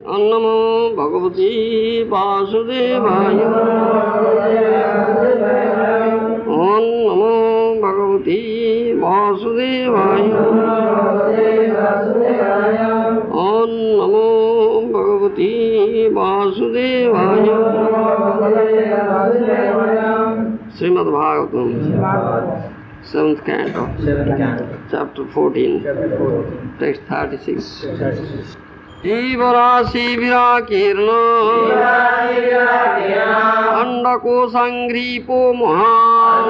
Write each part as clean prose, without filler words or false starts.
नमो भगवते वासुदेवाय। ओम नमो भगवते वासुदेवाय। ओम नमो भगवते वासुदेवाय। Shrimad Bhagavatam 7th canto, chapter 14, text 36. जीवराशि विराकीर्ण अंडकोशांघ्रिपो महान्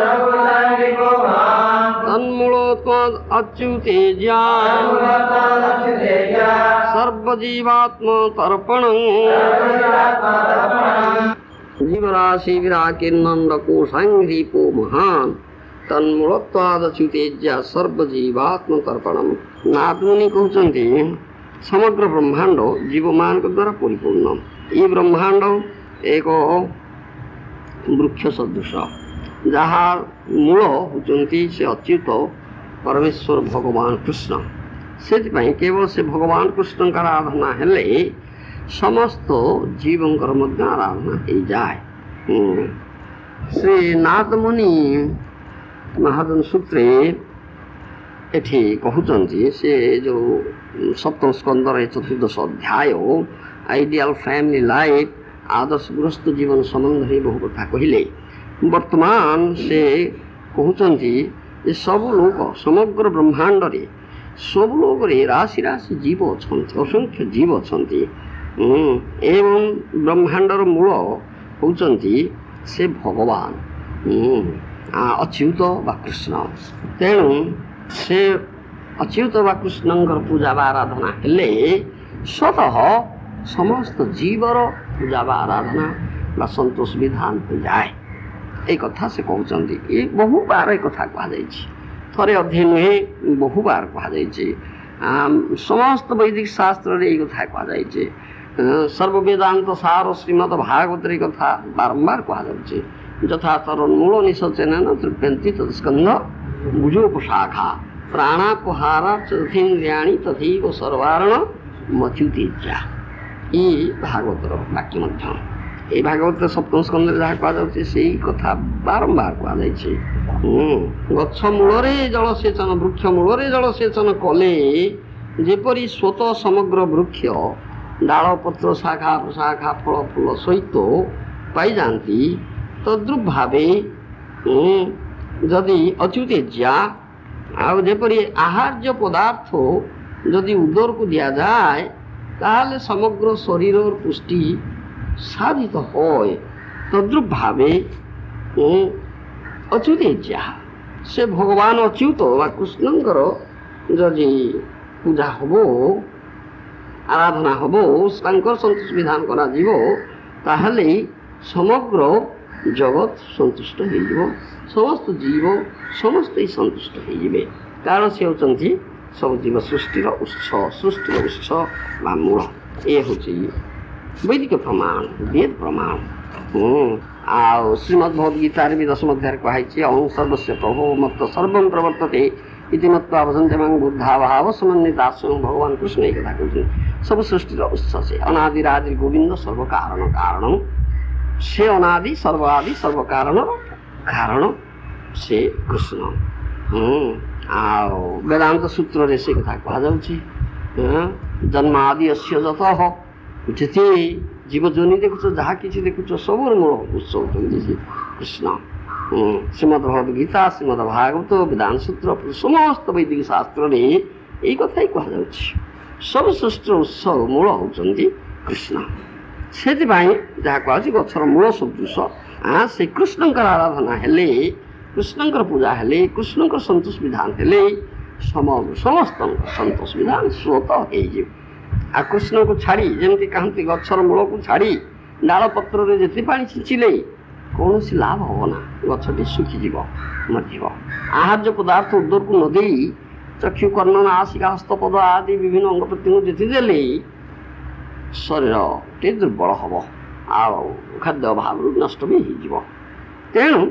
तन्मूलोत्पाद अच्युतेज्या सर्वजीवात्म तर्पणं। जीवराशि विराकीर्ण अंडकोशांघ्रिपो महान् तन्मूलोत्पाद अच्युतेज्या सर्वजीवात्म तर्पणं। नाथमुनि कहते समग्र ब्रह्मांड जीव मान द्वारा परिपूर्ण। ये ब्रह्मांड एक वृक्ष सदृश जहाँ मूल होती से अच्युत परमेश्वर भगवान कृष्ण। से केवल से भगवान कृष्ण का आराधना हेले समस्त जीवंकर मध्य आराधना हो जाए। श्री नाथ मुनि महाजन सूत्रे एठी कहते से जो सप्तम स्कंदर 14 अध्याय आइडियल फैमिली लाइफ आदर्श गृहस्थ जीवन संबंध बहु कथा कहले। वर्तमान से कहते सब लोग समग्र ब्रह्मांड रे सब लोग राशि राशि जीव अच्छा असंख्य जीव अच्छा एवं ब्रह्मांडर मूल होती से भगवान अच्युत व कृष्ण। तेणु से अच्युत व कृष्ण पूजा व आराधना हेले स्वतः समस्त जीवर पूजा व आराधना व संतोष विधान हो जाए। ये कथा से कहते ये बहु बार एक कथा कहुई थे अध्ययन नुहे बहु बार कहुई। समस्त वैदिक शास्त्र ये कथा कहुई। सर्ववेदांत सार श्रीमद भागवत कथा बारंबार कहुचे यथा तरोन्मूल निशचन तृप्यंती तत्स्कंध भुजोपशाखा प्राणापहारा चतुर्थिन्द्रियाणि तथैव सर्वारण मच्युतेज्या। ये भागवतर वाक्य मध्य ये भागवत सप्तम स्कंद जहाँ कहुचे से कथा बारंबार कहुई। गछ मूल जलसेचन वृक्ष मूल जलसेचन कले जेपरी स्वतः समग्र वृक्ष डाल पत्र शाखा प्रशाखा फल फूल सहित पाई जाती तद्रुप भावे जदि अच्युतेज्या आजपरी आहार्य पदार्थ जदि उदर को दि जाए ताहले समग्र शरीर पुष्टि साधित होय। तद्रुप भावे अच्युतेज्या से भगवान अच्युत व कृष्णंकर जदि पूजा हबो आराधना हबो संतोष विधान करा जीवो ताहले समग्र जगत संतुष्ट हो समस्त जीव समस्त ही संतुष्ट हो कारण से होती सब जीव सृष्टिर उत्स व मूल ये हूँ वैदिक प्रमाण वेद प्रमाण। श्रीमद्भगवद्गीता भी 10 अध्याय कहुई अहं सर्वस्य प्रभो मत सर्व प्रवर्तते इति मत्वा भजन्ते मां बुद्धा भाव समन्विता स्वयं भगवान कृष्ण एक कथा कहते सब सृष्टिर उत्स से अनादिरादि गोविंद सर्व कारण कारणम से अनादि सर्वादि सर्व कारण कारण से कृष्ण। वेदांत सूत्र से कथा कहुच्छी जन्मादि अस्य जत जिते जीव जोनि देखुच जहाँ किसी देखुच सब मूल उत्स होती कृष्ण। श्रीमद्भगवद्गीता श्रीमद्भागवत वेदांत सूत्र समस्त वैदिक शास्त्र में यही कथा ही कहुच्छी सब सृष्टि उत्सव मूल होती कृष्ण। से जहाँ कहुच्छी गचर मूल सदृश से कृष्ण आराधना हेले कृष्ण पूजा हेले कृष्ण संतोष विधान हेले समस्त संतोष विधान स्वतः हो। कृष्ण को छाड़ी जमी कहती गचर मूल को छाड़ी डाल पत्र जिते पा छिंचिले कौन लाभ होना गछटी सुखीज मर। आहार्य पदार्थ उदर को नदी चक्षु कर्ण नासिका हस्तपद आदि विभिन्न अंग प्रत्यंग जिते देले शरीर टे दुर्बल हम खाद्य अभाव नष्ट भी हो। तेणु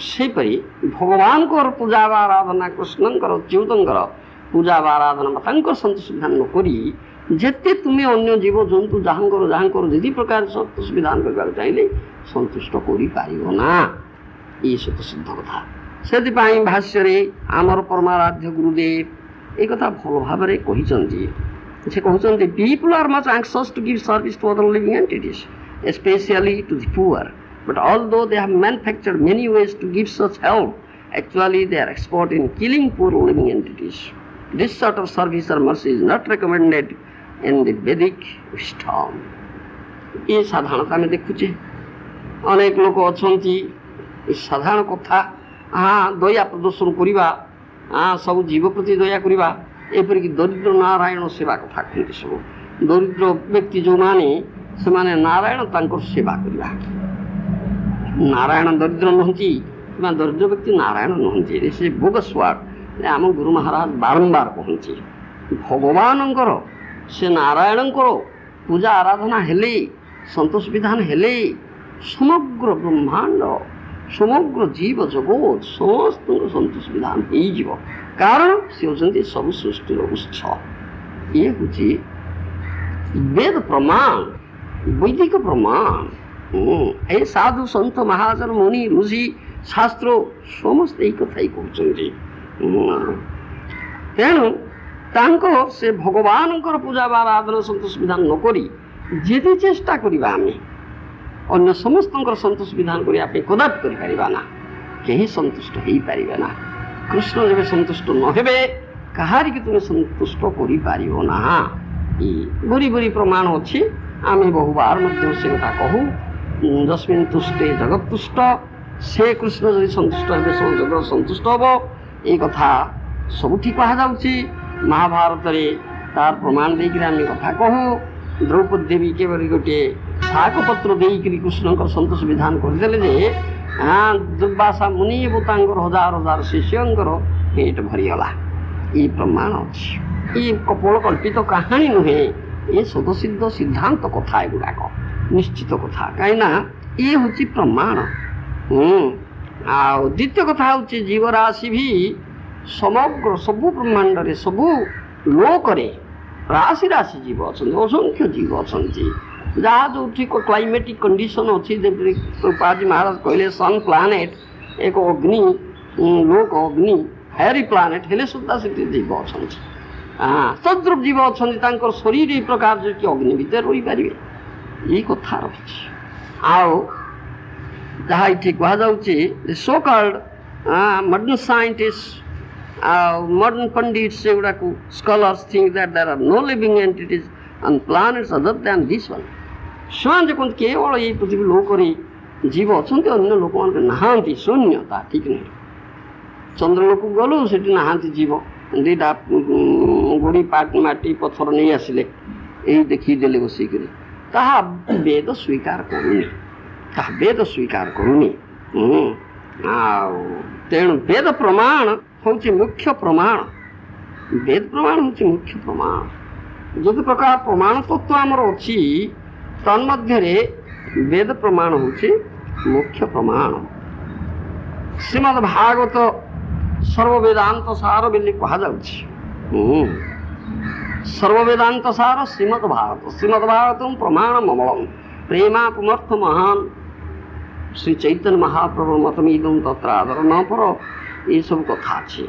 सेपरी भगवान को पूजा आराधना कृष्णंकर च्युतंकर पूजा आराधना संतोष विधान नक ଯେତେ ତୁମେ ଅନ୍ୟ ଜୀବଜନ୍ତୁ ଯାହାଙ୍କର ଯଦି ପ୍ରକାର ସନ୍ତୋଷ ବିଧାନ କରିବାକୁ ଚାହିଁଲେ ସନ୍ତୁଷ୍ଟ କରିପାରିବ ନା। ଇଏ ସତ ସିଦ୍ଧ କଥା। ସେଥିପାଇଁ ଭାଷ୍ୟରେ ଆମର ପରମାରାଧ୍ୟ ଗୁରୁଦେବ ଏ କଥା ଭଲ ଭାବରେ କହିଛନ୍ତି। ସେ କହୁଛନ୍ତି people are much anxious to give service to other living entities especially to the poor, but although they have manufactured many ways to give such help, actually they are expert in killing poor living entities. This sort of service or mercy is not recommended in the Vedic wisdom. ये साधारणता में देखुचे अनेक लोक अछंती साधारण कथा हाँ दया प्रदर्शन करिबा हाँ सब जीव प्रति दया करिबा एपरिक दरिद्र नारायण सेवा कथा कहते सब दरिद्र व्यक्ति जो माने से माने नारायण तांकर सेवा करिबा नारायण दरिद्र नहंती दरिद्र व्यक्ति नारायण नहंती से बोगस्वार आम गुरु महाराज बारंबार कहते भगवान से नारायण पूजा आराधना हेले संतोष विधान हेले समग्र ब्रह्मांड समग्र जीव जगत समस्त संतोष विधान हो कारण से होती सब सृष्टिर उत्स ये हूँ वेद प्रमाण वैदिक प्रमाण ए साधु संत महाजन मुनि ऋषि शास्त्र समस्त यही कथा ही कहते तेणु से भगवान पूजा आराधना संतोष विधान नक जी चेष्टा करवा आम अन्य समस्त संतोष विधान करने कदापि करना कहीं संतुष्ट हो पारे ना कृष्ण जब संतुष्ट नहे कहारी की तुम्हें संतुष्ट करना बुरी बुरी प्रमाण अच्छी आम बहुबार से कथा कहूँ जस्मिन् तुष्टे जगत तुष्ट से कृष्ण जब संतुष्ट हे सब जगत संतुष्ट हम ये कथा सबुठी कहुच्छी महाभारत तार प्रमाण देकर आम कथा कहूँ द्रौपदी देवी केवल गोटे शाक पत्र देकर कृष्ण संतोष विधान करदे हाँ दुर्वासा मुनि हजार हजार शिष्यर पेट भरीगला ये प्रमाण अच्छी ये कपोल कल्पित कहानी नुहे ये सदसिद्ध सिद्धांत कथा एगुड़ाक निश्चित कथा कहीं ये हूँ प्रमाण द्वितीय कथा हूँ जीवराशि भी समग्र सबु ब्रह्मांड सबु लोक राशि राशि जीव अच्छा असंख्य जीव अच्छा जहाँ जो क्लाइमेटिक कंडीशन अच्छी प्रभुपाद महाराज कहले सन प्लानेट एक अग्नि लोक अग्नि फायरी प्लानेट हेले सुधा से जीव अच्छा हाँ तद्रुप जीव अच्छा शरीर ये प्रकार जो कि अग्नि भितर रही पारे ये कथा रही जहाँ ये कहुचे so called modern scientist modern pundits सेगुड़ाक scholars think that there are no living entities on planets other than this one. ସେମାନେ कहते केवल ये पृथ्वी लोक जीव अच्छा अन्य लोक नहांती शून्यता ठीक नहीं चंद्रलोक गलु से नहांती जीव दीटा गोड़ी माटी पत्थर नहीं आसिले यही देखीदे बसिक वेद स्वीकार करूनी वेद स्वीकार करूनी तेणु वेद प्रमाण हूँ मुख्य प्रमाण वेद प्रमाण हूँ मुख्य प्रमाण जो प्रकार प्रमाण तत्व आमर अच्छी तन्मध्य वेद प्रमाण हूँ मुख्य प्रमाण श्रीमद् भागवत सर्ववेदांत सार बोली कहुच्छी सर्ववेदांत सार श्रीमद्भागवत प्रमाण अमलम प्रेमा पुमर्थ महान श्री चैतन्य महाप्रभु मतमीदम तत्र आदर न पर ये सब कथा अच्छे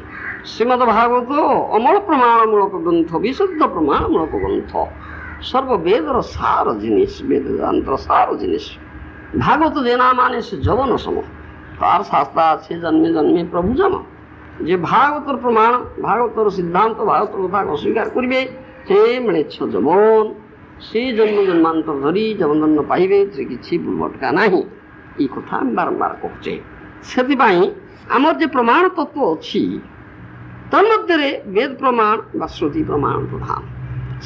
श्रीमद्भागवत अमल प्रमाणमूलक ग्रंथ विशुद्ध प्रमाणमूलक ग्रंथ सर्ववेदर सार जिनिस वेदांतर सार जिनिस भागवत देना माने से जवन सम तार शास्त्रा আছে जन्मे जन्मे प्रभु जम जे भागवतर प्रमाण भागवतर सिद्धांत भागवतर कथा अस्वीकार करिवे से मृक्ष जवन से जन्म जन्मांतर धरी जवन जन्म पाइबे से किछि भूलभटका नाही ई कथा बारंबार कहचे सेतिबाई आमर जे प्रमाण तत्व अच्छी तन्मध्य वेद प्रमाण व श्रुति प्रमाण प्रधान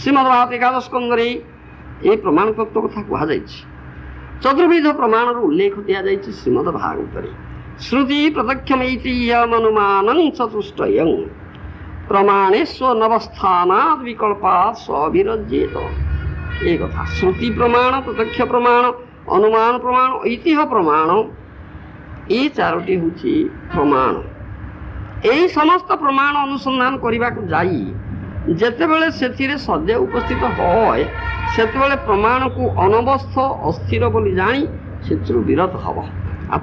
श्रीमद्भागवत एकादश स्कंदे ये प्रमाण तत्व कथा कहुई चतुर्विध प्रमाण उल्लेख दि जाए श्रीमद्भागवत श्रुति प्रत्यक्षमनुमान चतुष्टय प्रमाणेश्व नवस्थानाद विकल्पात सविरज्येत ये कथा श्रुति प्रमाण प्रत्यक्ष प्रमाण अनुमान प्रमाण ऐतिह्य प्रमाण ये चारोटी हूँ प्रमाण यही समस्त प्रमाण अनुसंधान करने को जाई ଯେତେବେଳେ ସେଥିରେ ସଦୟ ଉପସ୍ଥିତ ହୁଏ ସେତେବେଳେ ପ୍ରମାଣକୁ ଅନବସ୍ଥ ଅସ୍ଥିର ବୋଲି ଜାଣି ସେଥିରୁ ବିରତ ହେବ।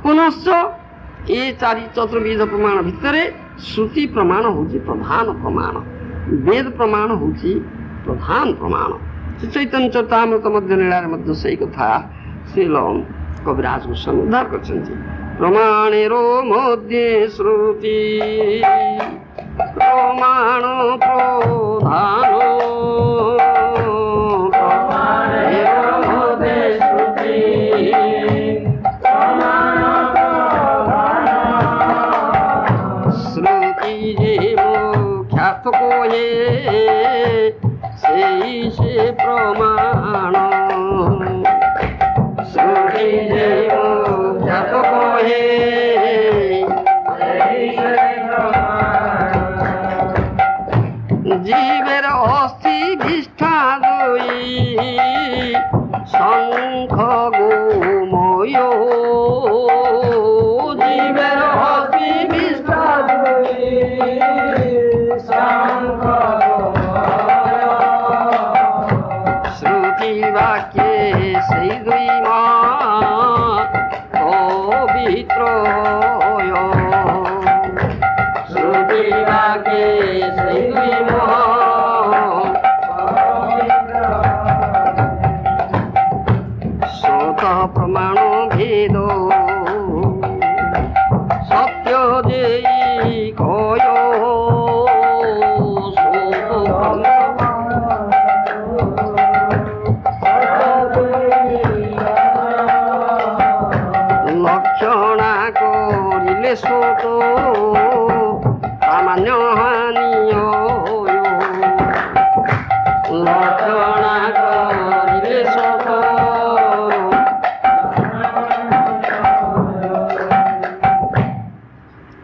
ପୁନଶ୍ଚ ଏ ଚାରି ଚତୁର୍ବିଧ ପ୍ରମାଣ ଭିତରେ ଶ୍ରୁତି ପ୍ରମାଣ ହେଉଛି ପ୍ରଧାନ ପ୍ରମାଣ, ବେଦ ପ୍ରମାଣ ହେଉଛି ପ୍ରଧାନ ପ୍ରମାଣ। ଚୈତନ୍ୟ ଚରିତାମୃତ ମଧ୍ୟ ନୀଳାରେ ମଧ୍ୟ ସେଇ କଥା ଶ୍ରୀଲ କବିରାଜ ଗୋସ୍ୱାମୀ ଉଦ୍ଧାର କରିଛନ୍ତି। ପ୍ରମାଣେରୋ ମଧ୍ୟ ଶ୍ରୁତି ପ୍ରମାଣ ପ୍ରଧାନ, ପ୍ରମାଣେରୋ ମଧ୍ୟ ଶ୍ରୁତି ପ୍ରମାଣ ପ୍ରଧାନ। শ্রুতি যে মুখ্যার্থ কহে সেই সে প্রমাণ, শ্রুতি যে মুখ্যার্থ কহে সেই সে প্রমাণ। জীবের অস্থি বিষ্ঠা দুই শঙ্খ গোময়, জীবের অস্থি বিষ্ঠা দুই শঙ্খ গোময়, শ্রুতি বাক্যে সেই দুই মা পবিত্র, শ্রুতি বাক্যে সেই দুই মা শত প্রমাণ ভেদ সত্য যেই কয়, লক্ষণা করিলে শত সামান্য হানিয়, লক্ষণা করিলে শত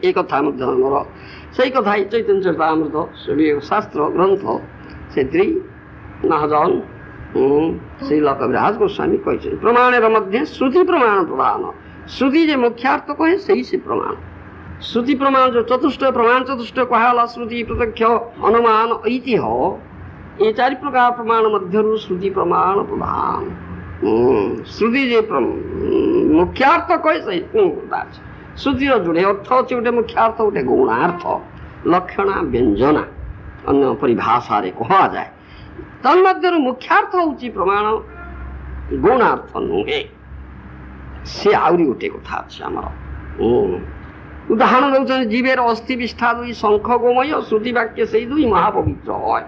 এই কথা ମଧ୍ୟ ଆମର ସେଇ କଥା ଚୈତନ୍ୟ ଚରିତାମୃତ ଶାସ୍ତ୍ର ଗ୍ରନ୍ଥ ସେଥିରେ ମହାଜନ ଶ୍ରୀଲ କବିରାଜ ଗୋସ୍ୱାମୀ କହିଛନ୍ତି। ପ୍ରମାଣର ମଧ୍ୟ ଶ୍ରୁତି ପ୍ରମାଣ ପ୍ରଧାନ, ଶ୍ରୁତି ଯେ ମୁଖ୍ୟାର୍ଥ କହେ ସେଇ ସେ ପ୍ରମାଣ। ଶ୍ରୁତି ପ୍ରମାଣ ଯେଉଁ ଚତୁଷ୍ଟ ପ୍ରମାଣ ଚତୁଷ୍ଟ କୁହାଗଲା, ଶ୍ରୁତି ପ୍ରତ୍ୟକ୍ଷ ଅନୁମାନ ଐତିହ୍ୟ ଏ ଚାରି ପ୍ରକାର ପ୍ରମାଣ ମଧ୍ୟରୁ ଶ୍ରୁତି ପ୍ରମାଣ ପ୍ରଧାନ। ଶ୍ରୁତି ଯେ ମୁଖ୍ୟାର୍ଥ କହେ ସେଇ କଥା ଅଛି। ଶ୍ରୁତିର ଯୋଡ଼େ ଅର୍ଥ ଅଛି, ଗୋଟେ ମୁଖ୍ୟାର୍ଥ ଗୋଟେ ଗୌଣାର୍ଥ, ଲକ୍ଷଣା ବ୍ୟଞ୍ଜନା ଅନ୍ୟ ପରିଭାଷାରେ କୁହାଯାଏ। ତନ୍ମଧ୍ୟରୁ ମୁଖ୍ୟାର୍ଥ ହେଉଛି ପ୍ରମାଣ, ଗୌଣାର୍ଥ ନୁହେଁ। ସେ ଆହୁରି ଗୋଟେ କଥା ଅଛି ଆମର। ଉଦାହରଣ ଦେଉଛନ୍ତି, ଜୀବେର ଅସ୍ଥି ବିଷ୍ଠା ଦୁଇ ଶଙ୍ଖ ଗୋମୟ, ଶ୍ରୁତି ବାକ୍ୟ ସେଇ ଦୁଇ ମହାପବିତ୍ର হয়।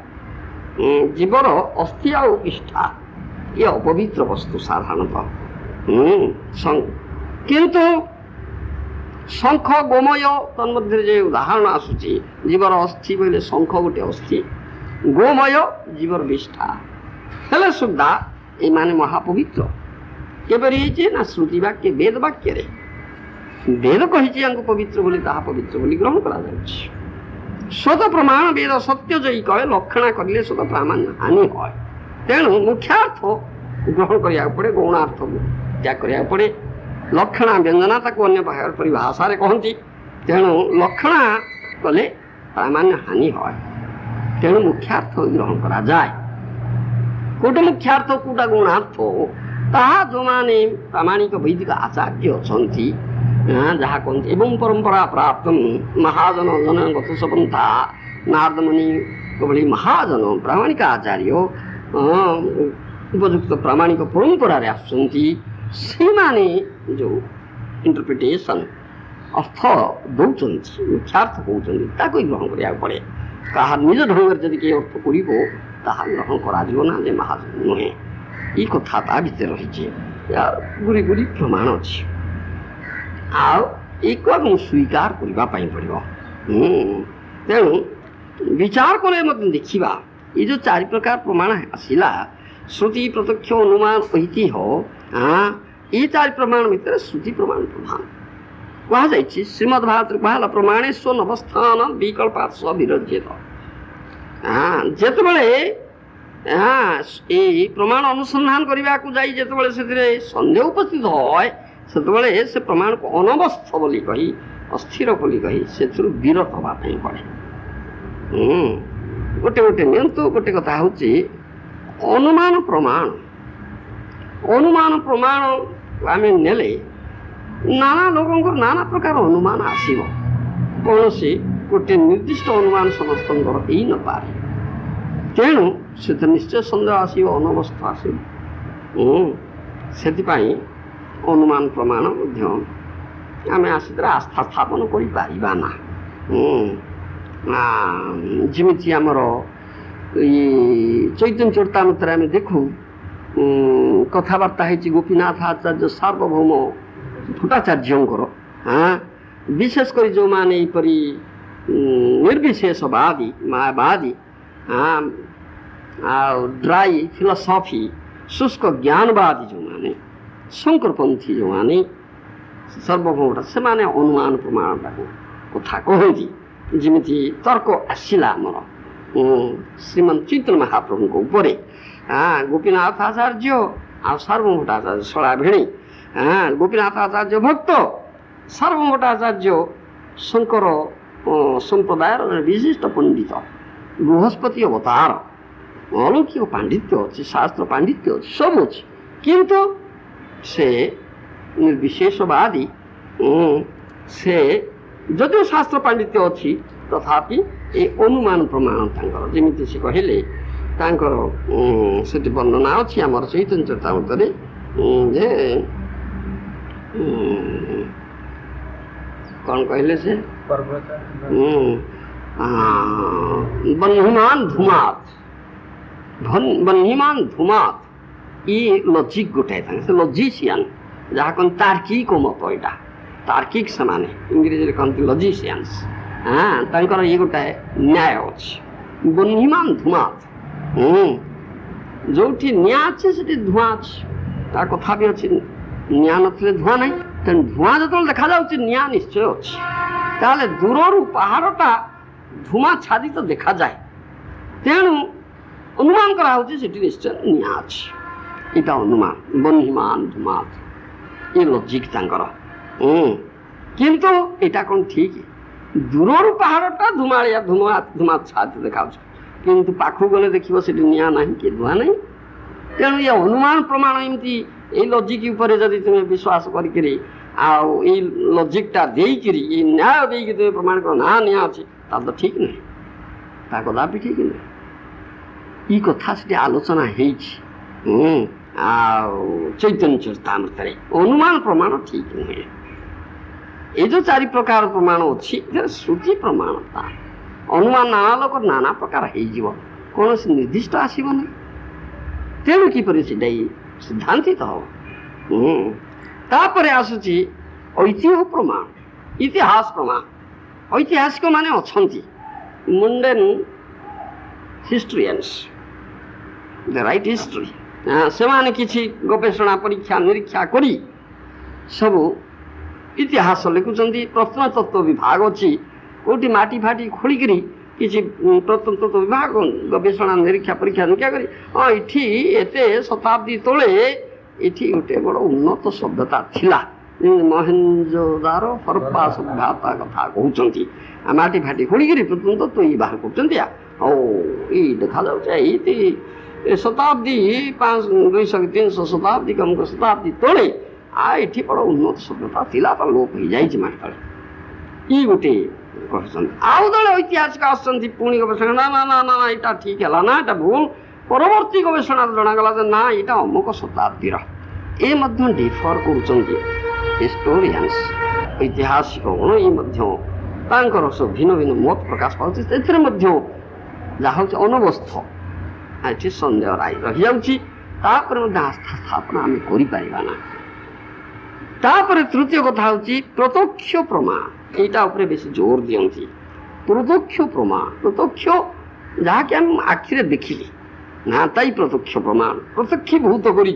ଜୀବର ଅସ୍ଥି ଆଉ ବିଷ୍ଠା ଏ ଅପବିତ୍ର ବସ୍ତୁ ସାଧାରଣତଃ, କିନ୍ତୁ ଶଙ୍ଖ ଗୋମୟ ତନ୍ମଧ୍ୟରେ ଯେ ଉଦାହରଣ ଆସୁଛି, ଜୀବର ଅସ୍ଥି ବୋଇଲେ ଶଙ୍ଖ ଗୋଟେ ଅସ୍ଥି, ଗୋମୟ ଜୀବର ବିଷ୍ଠା ହେଲେ ସୁଦ୍ଧା ଏମାନେ ମହାପବିତ୍ର। କେବେ ହେଇଛି ନା ଶ୍ରୁତି ବାକ୍ୟ ବେଦ ବାକ୍ୟରେ ବେଦ କହିଛି ୟାଙ୍କୁ ପବିତ୍ର ବୋଲି, ତାହା ପବିତ୍ର ବୋଲି ଗ୍ରହଣ କରାଯାଉଛି। ସ୍ୱତ ପ୍ରମାଣ ବେଦ ସତ୍ୟ ଜୟୀ କହେ, ଲକ୍ଷଣା କରିଲେ ସ୍ୱତ ପ୍ରାମାଣ୍ୟ ହାନି হয়। ତେଣୁ ମୁଖ୍ୟାର୍ଥ ଗ୍ରହଣ କରିବାକୁ ପଡ଼େ, ଗୌଣାର୍ଥକୁ ତ୍ୟାଗ କରିବାକୁ ପଡ଼େ। ଲକ୍ଷଣା ବ୍ୟଞ୍ଜନା ତାକୁ ଅନ୍ୟ ପରିଭାଷାରେ କହନ୍ତି। ତେଣୁ ଲକ୍ଷଣା କଲେ ପ୍ରାମାଣ୍ୟ ହାନି হয়, ତେଣୁ ମୁଖ୍ୟାର୍ଥ ଗ୍ରହଣ କରାଯାଏ। କୋଉଟା ମୁଖ୍ୟାର୍ଥ କୋଉଟା ଗୌଣାର୍ଥ ତାହା ଯେଉଁମାନେ ପ୍ରାମାଣିକ ବୈଦିକ ଆଚାର୍ଯ୍ୟ ଅଛନ୍ତି ଯାହା କହନ୍ତି, ଏବଂ ପରମ୍ପରା ପ୍ରାପ୍ତ ମହାଜନ ଜନ ଗତସପନ୍ଥା ନାରଦମୁନିଙ୍କ ଭଳି ମହାଜନ ପ୍ରାମାଣିକ ଆଚାର୍ଯ୍ୟ ଉପଯୁକ୍ତ ପ୍ରାମାଣିକ ପରମ୍ପରାରେ ଆସୁଛନ୍ତି, ସେମାନେ ଯେଉଁ ଇଣ୍ଟରପ୍ରିଟେସନ୍ ଅର୍ଥ ଦେଉଛନ୍ତି, ମୁଖ୍ୟାର୍ଥ କହୁଛନ୍ତି, ତାକୁ ଗ୍ରହଣ କରିବାକୁ ପଡ଼େ। କାହା ନିଜ ଢଙ୍ଗରେ ଯଦି କିଏ ଅର୍ଥ କରିବ ତାହା ଗ୍ରହଣ କରାଯିବ ନା, ଯେ ମହାଜନ ନୁହେଁ। ଏ କଥା ତା ଭିତରେ ରହିଛି, ଗୁରି ଗୁରି ପ୍ରମାଣ ଅଛି। ଆଉ ଏକୁ ଆମେ ସ୍ୱୀକାର କରିବା ପାଇଁ ପଡ଼ିବ। ତେଣୁ ବିଚାର କଲେ ମଧ୍ୟ ଦେଖିବା, ଏ ଯେଉଁ ଚାରି ପ୍ରକାର ପ୍ରମାଣ ଆସିଲା, ଶ୍ରୁତି ପ୍ରତ୍ୟକ୍ଷ ଅନୁମାନ ଐତିହ୍ୟ, ଏ ଚାରି ପ୍ରମାଣ ଭିତରେ ଶ୍ରୁତି ପ୍ରମାଣ ପ୍ରଧାନ କୁହାଯାଇଛି। ଶ୍ରୀମଦ୍ ଭାଗବତରେ କୁହାହେଲା, ପ୍ରମାଣେଶ୍ୱର ନବସ୍ଥାନ ବିକଳ୍ପାତ୍ ସହ ବିରଜ୍ୟେତ। ଯେତେବେଳେ ଏଇ ପ୍ରମାଣ ଅନୁସନ୍ଧାନ କରିବାକୁ ଯାଇ ଯେତେବେଳେ ସେଥିରେ ସନ୍ଦେହ ଉପସ୍ଥିତ হয়, ସେତେବେଳେ ସେ ପ୍ରମାଣକୁ ଅନବସ୍ଥ ବୋଲି କହି, ଅସ୍ଥିର ବୋଲି କହି ସେଥିରୁ ବିରତ ହେବା ପାଇଁ ପଡ଼େ। गोटे गोटे नियंतु गोटे कथा होची अनुमान प्रमाण आम नेले नाना लोक नाना प्रकार अनुमान आसव कौन सी गोटे निर्दिष्ट अनुमान समस्त ही न पारे तेणु से निश्चय सन्देह आसव अनवस्था आसव से अनुमान प्रमाण आम आसिक आस्था स्थापन करना जमी आमर चैतन्य चरितामृत आम देखू कथबार्ता है गोपीनाथ आचार्य सार्वभौम भट्टाचार्य हाँ विशेषकर जो मैंने यपरी निर्विशेषवादी मायावादी हाँ ड्राई फिलोसॉफी शुष्क ज्ञानवादी जो मैंने शंकरपंथी जो मैंने सर्वभौम से माने अनुमान प्रमाण कथा कहती जमी तर्क आसला आमर श्रीमंत चैतन्य महाप्रभु उपरे हाँ गोपीनाथ आचार्य आ सार्वभौम भट्टाचार्य शला भेणी हाँ गोपीनाथ आचार्य भक्त सार्वभौम भट्टाचार्य शंकर संप्रदाय विशिष्ट पंडित बृहस्पति अवतार अलौकिक पांडित्य अच्छे शास्त्र पांडित्य अच्छे सब अच्छे किंतु से निर्विशेषवादी से जदिव शास्त्र पांडित्य अच्छी तथापि ये अनुमान प्रमाण जमी से कहले से वर्णना अच्छी आम चैतन्य चरितामृत जे कौन कहले से बन्हीमान धूमात ये लजिक गोटे से लजिशियन जहाँ कौन तार्किक मत यहाँ तार्किक समाने इंग्रेजी कहते लजिशियंस हाँ तर ये गोटे न्याय अच्छे बन्हीमान धूमात जो निआ अच्छे से धूआ अच्छे ता कथा भी अच्छे निआ नथिले धूआ ना तेणु धूआ जो देखा जाऊँ निआ निश्चय अच्छे ताले दूर पहाड़टा धूआ छादी तो देखा जाए तेणु अनुमान करा निश्चय निआ अच्छे यहाँ अनुमान बन्हीमान धूमात ये लजिक किंतु यहाँ कौन ठीक दूर पहाड़टा धूमाड़िया धूमा छादी देखा किंतु पाखु गले देखिए से निआ ना कि धूआ ना तेणु ये अनुमान प्रमाण एमती ये लजिक उपर जदि तुम्हें विश्वास करी लजिकटा देकरी ये न्याय देकी तुम्हें प्रमाण कर ना निआ अच्छे तो ठीक नहीं कदापि ठीक नहीं ये कथा से आलोचना चैतन्य चरितामृत अनुमान प्रमाण ठीक नुहे ये जो चारि प्रकार प्रमाण अच्छी श्रुति प्रमाण अनुमान नाना लोक नाना प्रकार हो कौन से निर्दिष्ट आसबनी तेणु किपर सिद्धांतित हम आसूची ऐतिह्य प्रमाण इतिहास प्रमाण ऐतिहासिक माने अच्छी मुंडेन हिस्ट्रियंस द राइट हिस्ट्री से माने किसी गवेषणा परीक्षा निरीक्षा करी सब इतिहास लिखुंट प्रत्नतत्व विभाग अच्छी कौटी माटी फाटी खोलिकी किसी प्रत्नतत्व विभाग गवेषणा निरीक्षा परीक्षा निरीक्षा करी हाँ ये शताब्दी तले ये गोटे बड़ उन्नत सभ्यता थिला महेंजोदारो हरप्पा सभ्यता कथा कहते माटी फाटी खोलिकी प्रत्नतत्व ये बाहर कर देखा जाए शताब्दी 500-300 शताब्दी कम शताब्दी तले ये बड़ उन्नत सभ्यता थिला तो लोप हो जाए माटी ये गोटे आउ दले ऐतिहासिक आसुँच पुणी गवेषणा ना ना ना ना यहाँ ठीक है ना यहाँ भूल परवर्ती गवेषणा जनागला ना यहाँ अमुक शताब्दी ये डिफर करोरियंस ऐतिहासिक गुण ये सब भिन्न भिन्न मत प्रकाश पाँच जहाँ हूँ अनवस्थ ये सन्देह रही जाऊँगी आस्था स्थापना आम कर तृतीय कथा हूँ प्रत्यक्ष प्रमाण यहाँ उपर बेस जोर दिखती प्रत्यक्ष प्रमाण प्रत्यक्ष जहाँकि आम आखिरे देखिले ना ताई प्रत्यक्ष प्रमाण प्रत्यक्षीभूत कर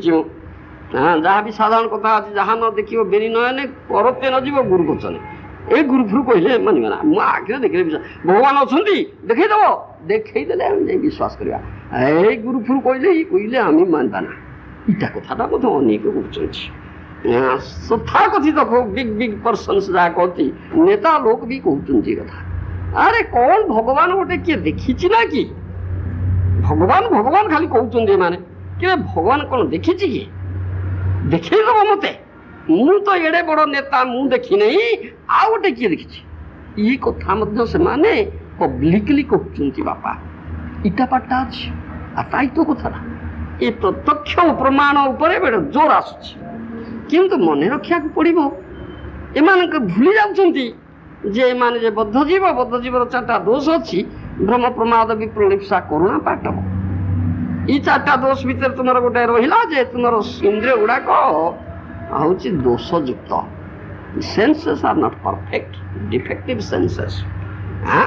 जहाँ भी साधारण कथा अच्छे जहाँ न देख बेरी नयने परते न जीव गुरु गोचने ये गुरुफुरु कहले मानवे ना मु आखिरे देखिले भगवान अच्छा देखईदेव देखईदे विश्वास करवा ए गुरुफुरु कहले आम मानवा ना इटा कथा अनेक कहते तथा कथित बिग बिग पर्सन्स जहाँ कहती नेता लोग भी कहते कथा अरे कौन भगवान गोटे किए देखी ना कि भगवान भगवान खाली कहते माने कि भगवान कौन देखी कि देखब मत मु तो एड़े बड़ नेता मु देखी नहीं आ गोटे किए देखी ये कथा से पब्लिकली कहते बापा इटा पाटा अच्छी आताई तो कथा ये प्रत्यक्ष प्रमाण उपरे जोर आसुच किंतु मन रखा पड़ो एम भूली जाती जे एम बद्धजीवर चार्टा दोष अच्छी भ्रम प्रमाद विप्रलिप्सा करुणा पाटव ये चार्टा दोष भितर तुम गोटे रहा जे तुम इंद्रिय गुड़ाक हूँ दोषयुक्त senses are not perfect defective senses हाँ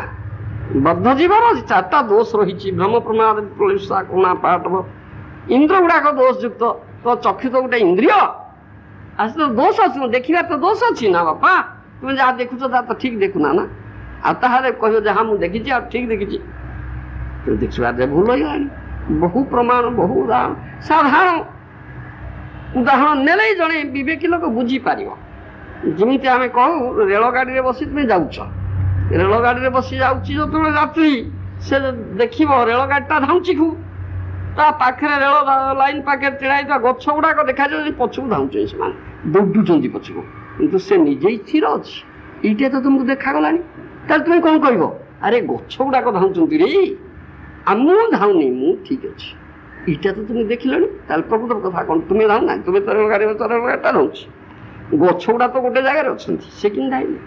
बद्धजीवर चार्टा दोष रही भ्रम प्रमाद विप्रलिप्सा करुणा पाटव इंद्र गुड़ाक दोषयुक्त तो चक्षु तो गोटे इंद्रिय आज तो दोष अच्छी देखा तो दोष अच्छी ना बापा तुम जहाँ देखुच तो ठीक देखुना ना आते कह जहाँ मुझे देखी ठीक देखी तो देखा भूल हो बहु प्रमाण बहु उदाहरण साधारण उदाहरण ने जड़े विवेकी लोक बुझीपार जमी आम कहूँ रेलगाड़ी बस तुम जाऊच रेलगाड़ी बस जो रात्रि से देख रेलगाड़ीटा धाउची खूब ता पाखे रेल लाइन पाखे टिड़ा गछ गुड़ाक देखा पछक धाउचे से दौड़ुंट पछक किंतु से निजे स्थिर अच्छी ये तो तुमको देखागला तुम कौन कह अरे गछ गुड़ाक धाउंट रे धाउनी मु ठीक अच्छे इटा तो तुम देख प्रकृत कथा कौन तुम्हें धाउना तुम्हें तो रेलगाड़ी रेलगाड़ीटा धाउची गछ गुड़ा तो गोटे जगार अच्छा से कि धाइले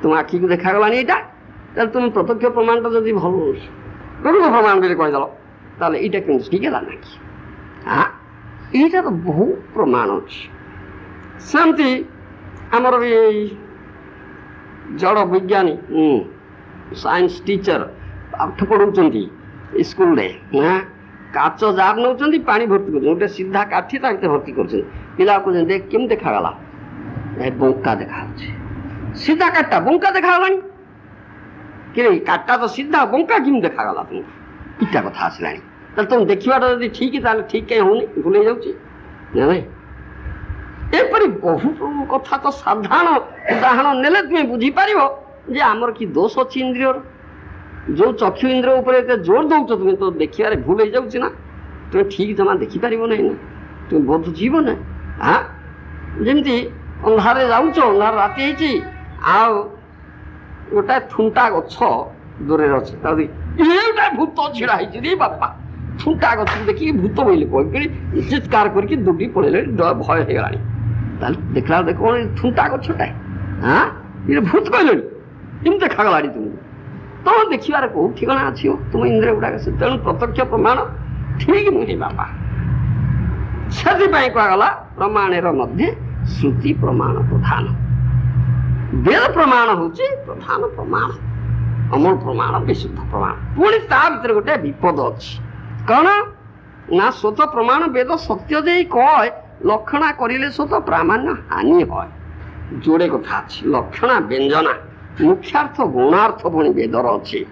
तुम आखि को देखागला यहाँ तुम प्रत्यक्ष प्रमाणटा जब भल प्रकृत प्रमाण बोली कहीदेल ताले इटा क्यों ठीक है ना कि हाँ यहाँ तो बहु प्रमाण अच्छी सेमती आमर भी जड़ विज्ञानी साइंस टीचर पाठ पढ़ाऊँ स्कूल हाँ काच जार नौ पानी भर्ती कर गोटे सीधा काठी भर्ती कर पिला को देख केम देखागला बंका देखा सीधा काटा बंका देखागला कि काटा तो सीधा बंका केम देखागला तुमको इटा कथा आसला तुम देखा ठीक ठीक कहीं होनी भूल जाऊँगी एपरी बहु कथा तो साधारण उदाहरण ने तुम्हें बुझीपार जे आमर कि दोष अच्छी इंद्रियर जो चक्षु इंद्रिय उपर जोर दौच तुम्हें तो देखिए भूल हो जाऊँ ना तुम्हें ठीक जमा देखिपार ना तुम बोध जीव ना हाँ जमी अंधारे जाऊच अंधार राति गोटा थुंटा गछ दूर अच्छे भूत ढड़ा है बापा थुंटा गछ देखिए भूत बोले कह चित्कार करके दौड़ी पड़े भय हो गला देखला देख थुंटा गछटा हाँ ये भूत कहल कम देखागला तुमको तो देखार कौ ठिकाना अच्छी तुम इंद्रिय गुड़ाक से तेणु प्रत्यक्ष प्रमाण ठीक नुहे बापा से कहगला प्रमाण मध्य श्रुति प्रमाण प्रधान वेद प्रमाण हूँ प्रधान प्रमाण अमूल प्रमाण विशुद्ध प्रमाण पुणी ता भर गोटे विपद अच्छी कौन ना स्वत प्रमाण वेद सत्य दे कह लक्षणा करें स्वत प्रामाण्य हानि है जोड़े कथा अच्छी लक्षणा व्यंजना मुख्यार्थ गुणार्थ पुणी वेदर अच्छी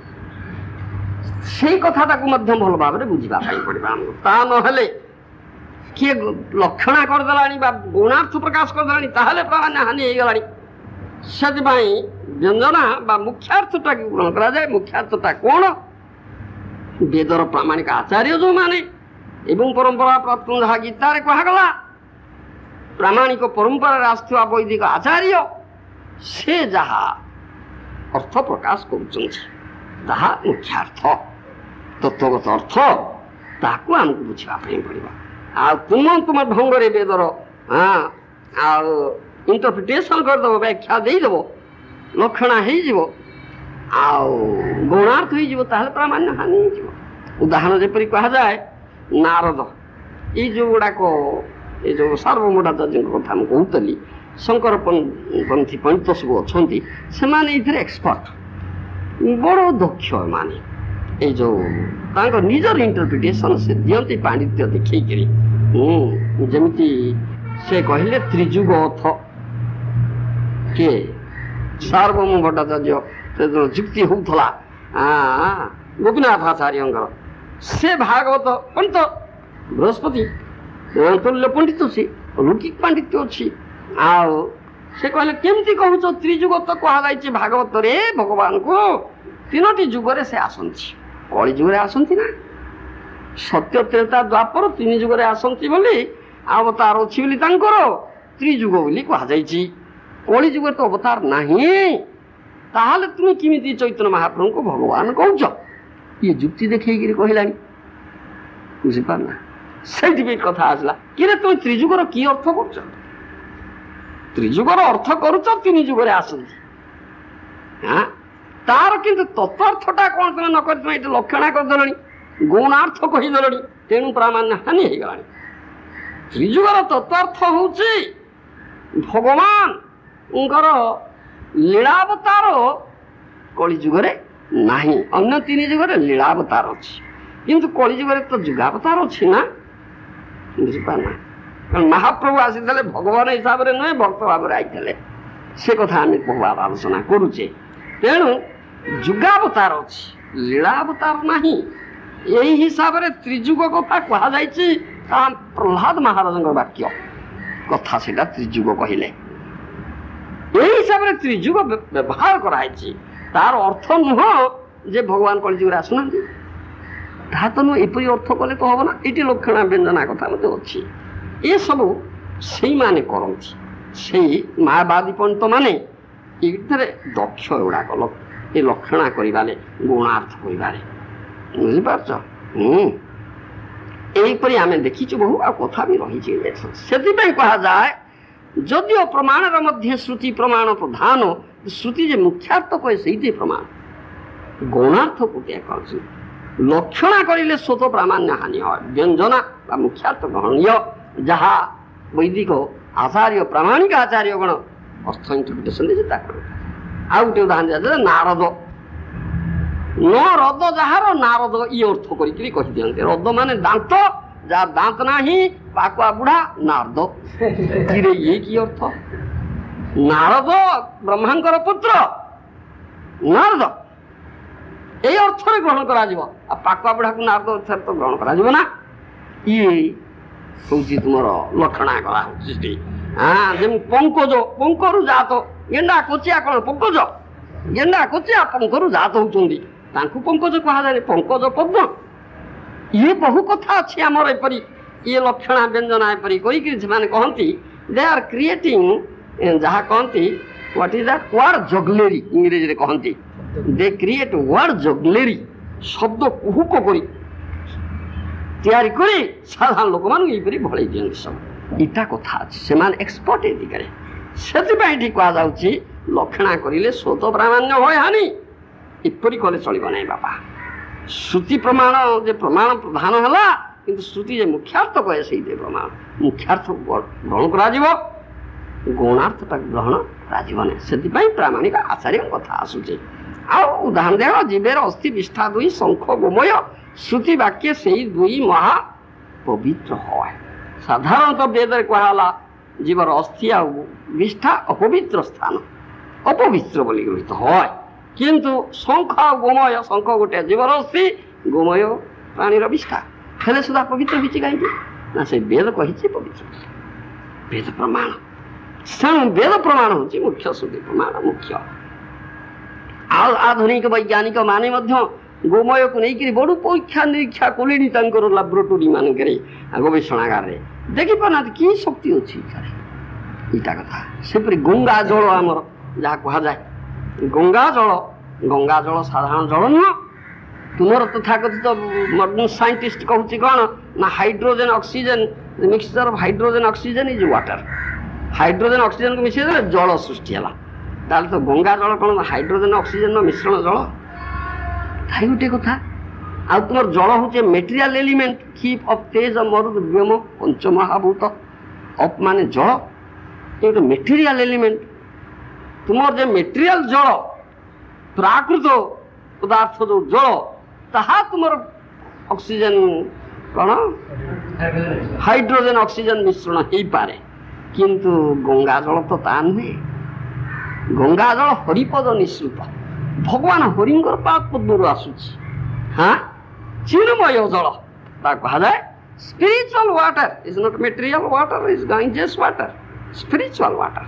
से कथा भल भाव बुझा पड़ा ता ना किए लक्षणा करदेला गुणार्थ प्रकाश करदेला प्रामाण्य हानि हो गला से व्यंजना मुख्यार्थटा ग्रहण करा जाए मुख्यार्थटा कौन वेदर प्रामाणिक आचार्य जो माने एवं परंपरा प्राप्त जहाँ गीतार कहगला प्रामाणिक परंपरा आसुवा वैदिक आचार्य से जहाँ अर्थ प्रकाश करा मुख्यार्थ तत्वगत अर्थ ताकू आमको बुझापी पड़ा तुम तुम ढंग वेदर हाँ इंटरप्रिटेशन करदेव व्याख्या देदेव लक्षणा हो गुणार्थ हो प्रामाण्य हानि हो उदाहरण जपरी कह जाए नारद ये जो गुड़ाक ये जो सार्वभौमाचार्य कथा कहती शंकर पंथी पंडित सब अच्छा से एक्सपर्ट बड़ दक्ष माने ये जो निजर इंटरप्रिटेशन से दिखती पांडित्य देखी जमी से कहले त्रिजुग अथ किए सार्वभौम भट्टाचार्य जुक्ति होता गोपीनाथ आचार्य से भागवत पंडित बृहस्पति तुल्य पंडित अच्छी लौकिक पांडित्य अच्छी से कहले केमती कहूच त्रिजुग तो कहुई भागवत रे भगवान को तीनोटी जुगरे से आसती कली जुगरे आसती ना ସତ୍ୟ ତ୍ରେତା ଦ୍ୱାପର 3 ଯୁଗରେ ଆସନ୍ତି ବୋଲି ଅବତାର ଅଛି ବୋଲି ତାଙ୍କର ତ୍ରିଯୁଗ ବୋଲି କୁହାଯାଇଛି। କଳି ଯୁଗରେ ତ ଅବତାର ନାହିଁ। ତାହେଲେ ତୁମେ କେମିତି ଚୈତନ୍ୟ ମହାପ୍ରଭୁଙ୍କୁ ଭଗବାନ କହୁଛ? ଇଏ ଯୁକ୍ତି ଦେଖେଇକିରି କହିଲାଣି, ବୁଝିପାରୁନା? ସେଇଥିପାଇଁ କଥା ଆସିଲା, କିରେ ତୁମେ ତ୍ରିଯୁଗର କି ଅର୍ଥ କରୁଛ? ତ୍ରିଯୁଗର ଅର୍ଥ କରୁଛ 3 ଯୁଗରେ ଆସନ୍ତି। ତାର କିନ୍ତୁ ତତ୍ୱାର୍ଥଟା କ'ଣ ତୁମେ ନ କରି ତୁମେ ଏଠି ଲକ୍ଷଣା କରିଦେଲଣି, ଗୌଣାର୍ଥ କହିଦେଲଣି, ତେଣୁ ପ୍ରାମାଣ୍ୟ ହାନି ହେଇଗଲାଣି। ତ୍ରିଯୁଗର ତତ୍ୱାର୍ଥ ହେଉଛି ଭଗବାନଙ୍କର ଲୀଳାବତାର କଳିଯୁଗରେ ନାହିଁ। ଅନ୍ୟ 3 ଯୁଗରେ ଲୀଳାବତାର ଅଛି, କିନ୍ତୁ କଳିଯୁଗରେ ତ ଯୁଗାବତାର ଅଛି ନା, ବୁଝିପାରୁନା? କାରଣ ମହାପ୍ରଭୁ ଆସିଥିଲେ ଭଗବାନ ହିସାବରେ ନୁହେଁ, ଭକ୍ତ ଭାବରେ ଆସିଥିଲେ। ସେ କଥା ଆମେ ବହୁବାର ଆଲୋଚନା କରୁଛେ। ତେଣୁ ଯୁଗାବତାର ଅଛି, ଲୀଳାବତାର ନାହିଁ। ଏହି ହିସାବରେ ତ୍ରିଯୁଗ କଥା କୁହାଯାଇଛି। ତାହା ପ୍ରହ୍ଲାଦ ମହାରାଜଙ୍କ ବାକ୍ୟ କଥା, ସେଇଟା ତ୍ରିଯୁଗ କହିଲେ। ଏହି ହିସାବରେ ତ୍ରିଯୁଗ ବ୍ୟବହାର କରାଯାଇଛି। ତାର ଅର୍ଥ ନୁହଁ ଯେ ଭଗବାନ କଳିଯୁଗରେ ଆସୁନାହାନ୍ତି, ତାହା ତ ନୁହଁ। ଏପରି ଅର୍ଥ କଲେ ତ ହବ ନା। ଏଇଠି ଲକ୍ଷଣା ବ୍ୟଞ୍ଜନା କଥା ମଧ୍ୟ ଅଛି। ଏସବୁ ସେଇମାନେ କରନ୍ତି, ସେଇ ମାୟାବାଦୀ ପଣ୍ଡିତମାନେ ଏଥିରେ ଦକ୍ଷ ଏଗୁଡ଼ାକ ଏ ଲକ୍ଷଣା କରିବାରେ, ଗୌଣାର୍ଥ କରିବାରେ, ବୁଝିପାରୁଛ? ଏହିପରି ଆମେ ଦେଖିଛୁ ବହୁ, ଆଉ କଥା ବି ରହିଛି। ସେଥିପାଇଁ କୁହାଯାଏ ଯଦିଓ ପ୍ରମାଣର ମଧ୍ୟ ଶ୍ରୁତି ପ୍ରମାଣ ପ୍ରଧାନ, ଶ୍ରୁତି ଯେ ମୁଖ୍ୟାର୍ଥ କହେ ସେଇଠି ପ୍ରମାଣ, ଗୌଣାର୍ଥ କୋଟିଆ କହୁଛି। ଲକ୍ଷଣା କରିଲେ ସ୍ୱତ ପ୍ରାମାଣ୍ୟ ହାନି হয়। ବ୍ୟଞ୍ଜନା ବା ମୁଖ୍ୟାର୍ଥ ଗ୍ରହଣୀୟ, ଯାହା ବୈଦିକ ଆଚାର୍ଯ୍ୟ ପ୍ରାମାଣିକ ଆଚାର୍ଯ୍ୟଗଣ ଅର୍ଥ ଇଣ୍ଟରପ୍ରିଟେସନ ଦେଇଛି ତାକୁ। ଆଉ ଗୋଟେ ଉଦାହରଣ ଦିଆଯାଏ, ନାରଦ। ରଦ ଯାହାର ନାରଦ ଇ ଅର୍ଥ କରିକିରି କହିଦିଅନ୍ତି। ରଦ ମାନେ ଦାନ୍ତ, ଯାହା ଦାନ୍ତ ନାହିଁ, ପାକୁଆ ବୁଢା, ନାରଦ। କିରେ ଇଏ କି ଅର୍ଥ? ନାରଦ ବ୍ରହ୍ମାଙ୍କର ପୁତ୍ର ନାରଦ, এই অর্থরে গ্রহণ করা যাব। আর পাকুয়া বুড়াকে নারদ অর্থরে তো গ্রহণ করা যাব না। ইয়ে হচ্ছে তোমার লক্ষণা করা হচ্ছে। হ্যাঁ, যেমন পঙ্কজ, পঙ্করু জাত। গেন্ডা কোচিয়া কোন পঙ্কজ, গেন্ডা কোচিয়া পঙ্করু জাত হচ্ছেন, তাঁকু পঙ্কজ কুহযাଏ, পঙ্কজ পদ্ম। ইয়ে বহু কথা আছে আমার এপরি, ইয়ে লক্ষণা ব্যঞ্জনা এপরি করিকি ସେମାନେ কহନ୍ତି দে আর ক্রিয়েটিং, যাহা কহନ୍ତି what is that word jugglery, ইংরেজিরে কহନ୍ତି দে ক্রিয়েট ওয়ার্ড জগলেরি, শব্দ কুহুক করি ତିଆରି କରି ସାଧାରଣ ଲୋକମାନଙ୍କୁ ଏହିପରି ଭଳେଇ ଦିଅନ୍ତି। ସବୁ ଇଟା କଥା ଅଛି, ସେମାନେ ଏକ୍ସପର୍ଟ ଏ ଦିଗରେ। ସେଥିପାଇଁ ଏଠି କୁହାଯାଉଛି ଲକ୍ଷଣା କରିଲେ ସ୍ୱତ ପ୍ରାମାଣ୍ୟ ହୁଏ ହାନି, ଏପରି କଲେ ଚଳିବ ନାହିଁ ବାପା। ଶ୍ରୁତି ପ୍ରମାଣ ଯେ ପ୍ରମାଣ ପ୍ରଧାନ ହେଲା, କିନ୍ତୁ ଶ୍ରୁତି ଯେ ମୁଖ୍ୟାର୍ଥ କହେ ସେଇଠି ପ୍ରମାଣ। ମୁଖ୍ୟାର୍ଥ ଗ୍ରହଣ କରାଯିବ, ଗୌଣାର୍ଥଟାକୁ ଗ୍ରହଣ କରାଯିବ ନାହିଁ। ସେଥିପାଇଁ ପ୍ରାମାଣିକ ଆଚାର୍ଯ୍ୟଙ୍କ କଥା ଆସୁଛି। ଆଉ ଉଦାହରଣ ଦେହ, ଜୀବେର ଅସ୍ଥି ବିଷ୍ଠା ଦୁଇ ଶଙ୍ଖ ଗୋମୟ, শ্রুতি বাক্যে সেই দুই মহা পবিত্র হয়। সাধারণত বেদরে কুহলা জীবর অস্থি আর বিষ্ঠা অপবিত্র স্থান, অপবিত্র বলে গৃহীত হয়। কিন্তু শঙ্খ আর গোময়, শঙ্খ গোটে জীবর অস্থি, গোময় প্রাণীর বিষ্ঠা, হেলে সুদ্ধা পবিত্র হয়েছে কাহিঁকি না, সেই বেদ কহিছে পবিত্র। বেদ প্রমাণ, তেণু বেদ প্রমাণ হচ্ছে মুখ্য, শ্রুতি প্রমাণ মুখ্য। আর আধুনিক বৈজ্ঞানিক মানে মধ্য ଗୋମୟକୁ ନେଇକରି ବଡ଼ ପରୀକ୍ଷା ନିରୀକ୍ଷା କଲେଣି ତାଙ୍କର ଲାବୋରେଟୋରୀ ମାନଙ୍କରେ, ଗବେଷଣାଗାରରେ। ଦେଖିପାରୁନାହାନ୍ତି କି ଶକ୍ତି ଅଛି ଏଠାରେ, ଏଇଟା କଥା। ସେପରି ଗଙ୍ଗା ଜଳ ଆମର ଯାହା କୁହାଯାଏ, ଗଙ୍ଗା ଜଳ ସାଧାରଣ ଜଳ ନୁହଁ। ତୁମର ତଥାକଥିତ ମଡର୍ଣ୍ଣ ସାଇଣ୍ଟିଷ୍ଟ କହୁଛି କ'ଣ ନା hydrogen oxygen, mixture of hydrogen oxygen is water. Hydrogen ଅକ୍ସିଜେନ୍କୁ ମିଶାଇ ଦେଲେ ଜଳ ସୃଷ୍ଟି ହେଲା। ତାହେଲେ ତ ଗଙ୍ଗା ଜଳ କ'ଣ ହାଇଡ୍ରୋଜେନ୍ ଅକ୍ସିଜେନ୍ର ମିଶ୍ରଣ ଜଳ? তাই গোটে কথা। আর তোমার জল হচ্ছে মেটেরিয়াল এলিমেন্ট, ক্ষিপ অফ তেজ মরুদ ব্যোম পঞ্চমহাভূত। অফ মানে জল, এ গোটে মেটেরিয়াল এলিমেন্ট। তোমার যে মেটেরিয়াল জল, প্রাকৃত পদার্থ যে জল, তাহা তোমার অক্সিজেন কোন হাইড্রোজেন অক্সিজেন মিশ্রণ হইপারে, কিন্তু গঙ্গা জল তো তা নুহে। গঙ্গা জল হরিপদ নিঃসৃত, ভগবান হরিঙ্কর পাদ পদ্মରୁ ଆସୁଛି। ହଁ, ଚିନ୍ମୟ ଜଳ ତା କୁହାଯାଏ। Spiritual water is not material water, is Ganges water, spiritual water.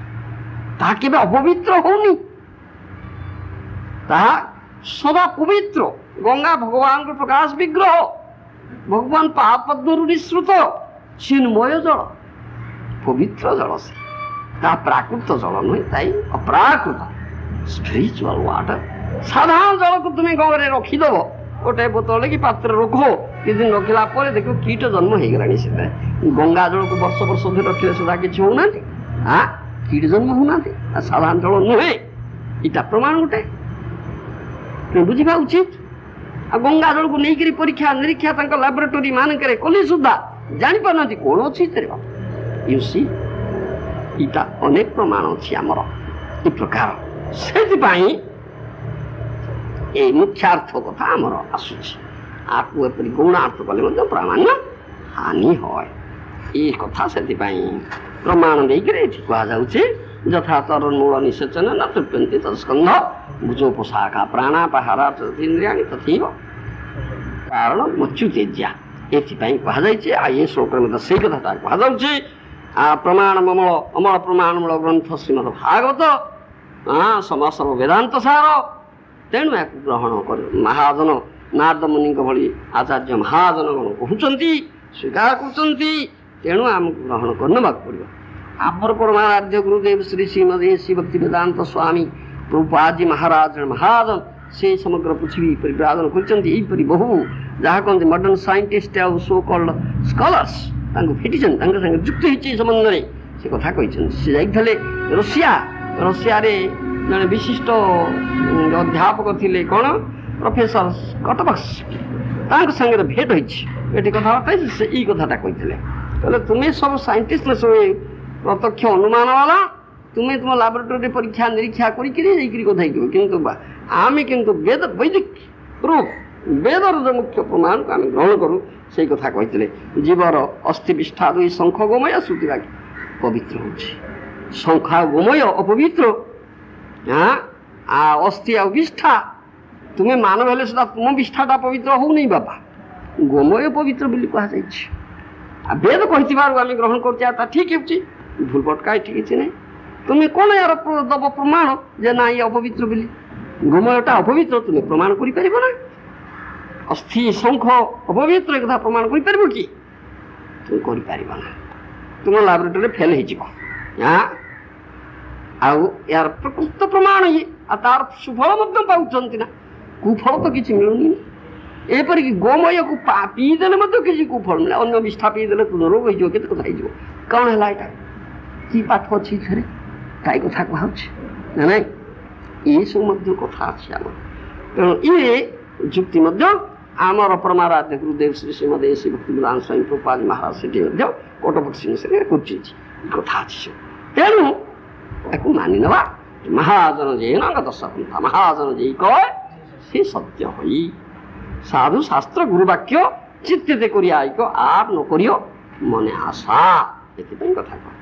ତାହା କେବେ ଅପବିତ୍ର ହଉନି, ତାହା ସଦା ପବିତ୍ର। ଗଙ୍ଗା ଭଗବାନଙ୍କ ପ୍ରକାଶ ବିଗ୍ରହ, ଭଗବାନ ପାପଦ୍ମରୁ ନିଃସୃତ ଚିନ୍ମୟ ଜଳ, ପବିତ୍ର ଜଳ ସେ, ତା ପ୍ରାକୃତ ଜଳ ନୁହେଁ, ତାଇ ଅପ୍ରାକୃତ ସ୍ପିରିଚୁଆଲ ୱାଟର। ସାଧାରଣ ଜଳକୁ ତୁମେ ଘରେ ରଖିଦେବ, ଗୋଟେ ବୋତଲ କି ପାତ୍ର ରଖ, କିଛି ଦିନ ରଖିଲା ପରେ ଦେଖିବ କୀଟ ଜନ୍ମ ହେଇଗଲାଣି ସେଥିରେ। ଗଙ୍ଗା ଜଳକୁ ବର୍ଷ ବର୍ଷ ଧରି ରଖିଲେ ସୁଦ୍ଧା କିଛି ହଉନାହାନ୍ତି, କୀଟ ଜନ୍ମ ହଉନାହାନ୍ତି, ସାଧାରଣ ଜଳ ନୁହେଁ, ଏଇଟା ପ୍ରମାଣ ଗୋଟେ ବୁଝିବା ଉଚିତ। ଆଉ ଗଙ୍ଗା ଜଳକୁ ନେଇକରି ପରୀକ୍ଷା ନିରୀକ୍ଷା ତାଙ୍କ ଲାବୋରେଟୋରୀ ମାନଙ୍କରେ କଲେ ସୁଦ୍ଧା ଜାଣିପାରୁନାହାନ୍ତି କ'ଣ ଅଛି ଏଥିରେ। ଏଇଟା ଅନେକ ପ୍ରମାଣ ଅଛି ଆମର ଏ ପ୍ରକାର। ସେଥିପାଇଁ এই মুখ্যার্থ কথা আমার আসুଛି। ଆକୁ ଏପରି ଗୌଣାର୍ଥ କଲେ ମଧ୍ୟ ପ୍ରାମାଣ୍ୟ ହାନି হয়। এই କଥା ସେଥିପାଇଁ ପ୍ରମାଣ ଦେଇକରି ଏଠି କୁହାଯାଉଛି ଯଥା ତରୁନ୍ମୂଳ ନିଷେଚନ ନ ତୃପ୍ୟନ୍ତି ତତ୍ସ୍କନ୍ଧ ଭୁଜୋପଶାଖା ପ୍ରାଣାପାହାରା ଇନ୍ଦ୍ରିୟାଣୀ ତଥୈବ କାରଣ ମଚ୍ୟୁତେଜ୍ୟା। ଏଥିପାଇଁ କୁହାଯାଇଛି। ଆଉ ଏ ଶ୍ଲୋକରେ ମଧ୍ୟ ସେଇ କଥାଟା କୁହାଯାଉଛି। ପ୍ରମାଣ ଅମଳ ପ୍ରମାଣମୂଳ ଗ୍ରନ୍ଥ ଶ୍ରୀମଦ ଭାଗବତ, ସମସ୍ତ ବେଦାନ୍ତ ସାର। ତେଣୁ ଏହାକୁ ଗ୍ରହଣ କର। ମହାଜନ ନାରଦ ମୁନିଙ୍କ ଭଳି ଆଚାର୍ଯ୍ୟ ମହାଜନଗଣ କହୁଛନ୍ତି, ସ୍ୱୀକାର କରୁଛନ୍ତି, ତେଣୁ ଆମକୁ ଗ୍ରହଣ କରିନେବାକୁ ପଡ଼ିବ। ଆମର ପରମାରାଧ୍ୟ ଗୁରୁଦେବ ଶ୍ରୀ ଶ୍ରୀମଦ ଏସି ଭକ୍ତି ବେଦାନ୍ତ ସ୍ୱାମୀ ପ୍ରଭୁପାଦଜୀ ମହାରାଜ ମହାଜନ ସେ ସମଗ୍ର ପୃଥିବୀ ପରିବ୍ରାଜନ କରିଛନ୍ତି। ଏହିପରି ବହୁ ଯାହା କହନ୍ତି ମଡର୍ଣ୍ଣ ସାଇଣ୍ଟିଷ୍ଟ ଆଉ ସୋ କଲ୍ଡ ସ୍କଲର୍ସ ତାଙ୍କୁ ଭେଟିଛନ୍ତି, ତାଙ୍କ ସାଙ୍ଗେ ଯୁକ୍ତ ହେଇଛି ଏ ସମ୍ବନ୍ଧରେ ସେ କଥା କହିଛନ୍ତି। ସେ ଯାଇଥିଲେ ରୁଷିଆରେ ଜଣେ ବିଶିଷ୍ଟ ଅଧ୍ୟାପକ ଥିଲେ, କ'ଣ ପ୍ରଫେସର କଟବକ୍ସ, ତାଙ୍କ ସାଙ୍ଗରେ ଭେଟ ହେଇଛି, ଏଠି କଥାବାର୍ତ୍ତା ହେଇଛି। ସେ ଏଇ କଥାଟା କହିଥିଲେ, କହିଲେ ତୁମେ ସବୁ ସାଇଣ୍ଟିଷ୍ଟ ସବୁ ପ୍ରତ୍ୟକ୍ଷ ଅନୁମାନ ବାଲା, ତୁମେ ତୁମ ଲାବୋରେଟୋରୀରେ ପରୀକ୍ଷା ନିରୀକ୍ଷା କରିକିରି ଯାଇକିରି କଥା ହେଇଥିବ, କିନ୍ତୁ ଆମେ କିନ୍ତୁ ବୈଦିକ ପ୍ରୁଫ୍ ବେଦର ଯେଉଁ ମୁଖ୍ୟ ପ୍ରମାଣକୁ ଆମେ ଗ୍ରହଣ କରୁ, ସେଇ କଥା କହିଥିଲେ। ଜୀବର ଅସ୍ଥି ବିଷ୍ଠା ଦୁଇ ଶଙ୍ଖ ଗୋମୟ ଶ୍ରୁତିବା ପବିତ୍ର ହେଉଛି। ଶଙ୍ଖ ଆଉ ଗୋମୟ ଅପବିତ୍ର, ଅସ୍ଥି ଆଉ ବିଷ୍ଠା ତୁମେ ମାନବ ହେଲେ ସୁଦ୍ଧା ତୁମ ବିଷ୍ଠାଟା ପବିତ୍ର ହଉନି ବାବା, ଗୋମୟ ପବିତ୍ର ବୋଲି କୁହାଯାଇଛି। ଆଉ ବେଦ କହିଥିବାରୁ ଆମେ ଗ୍ରହଣ କରୁଛେ, ତା ଠିକ୍ ହେଉଛି, ଭୁଲ ଭଟକା ଏଠି କିଛି ନାହିଁ। ତୁମେ କ'ଣ ୟାର ଦେବ ପ୍ରମାଣ ଯେ ନା ଇଏ ଅପବିତ୍ର ବୋଲି? ଗୋମୟଟା ଅପବିତ୍ର ତୁମେ ପ୍ରମାଣ କରିପାରିବ ନା? ଅସ୍ଥି ଶଙ୍ଖ ଅପବିତ୍ର ଏ କଥା ପ୍ରମାଣ କରିପାରିବ କି? ତୁମେ କରିପାରିବ ନା, ତୁମ ଲାବୋରେଟୋରୀରେ ଫେଲ୍ ହେଇଯିବ। ଆଉ ଏହାର ପ୍ରକୃତ ପ୍ରମାଣ ଇଏ, ଆଉ ତାର ସୁଫଳ ମଧ୍ୟ ପାଉଛନ୍ତି ନା, କୁଫଳ ତ କିଛି ମିଳୁନି। ଏପରିକି ଗୋମୟକୁ ପିଇଦେଲେ ମଧ୍ୟ କିଛି କୁଫଳ ମିଳେ, ଅନ୍ୟ ବିଷ୍ଠା ପିଇଦେଲେ ରୋଗ ହେଇଯିବ, କେତେ କଥା ହେଇଯିବ। କ'ଣ ହେଲା ଏଇଟା? କି ପାଠ ଅଛି ଏଥିରେ? ତାଇ କଥା କୁହାଉଛି ନା ନାଇଁ? ଏସବୁ ମଧ୍ୟ କଥା ଅଛି ଆମର। ତେଣୁ ଇଏ ଯୁକ୍ତି ମଧ୍ୟ ଆମର ପରମାରାଧ୍ୟ ଗୁରୁଦେବ ଶ୍ରୀ ଶ୍ରୀମଦ ଏସି ଭକ୍ତି ବେଦାନ୍ତ ସ୍ୱାମୀ ପ୍ରଭୁପାଦ ମହାରାଜ ସେଠି ମଧ୍ୟ କଟବକ୍ସି କରୁଛି, କଥା ଅଛି ସବୁ। ତେଣୁ ତାକୁ ମାନି ନେବା। ମହାଜନ ଯେ ନଗତ ସନ୍ଥା ମହାଜନ ଯେଇ କয় ସେ ସତ୍ୟ ହୋଇ ସାଧୁ ଶାସ୍ତ୍ର ଗୁରୁ ବାକ୍ୟ ଚିତ୍ତେ କରିଆ ଆଇକ ଆପ ନ କରିଅ ମନେ ଆଶା। ଏଥିପାଇଁ କଥା କହ।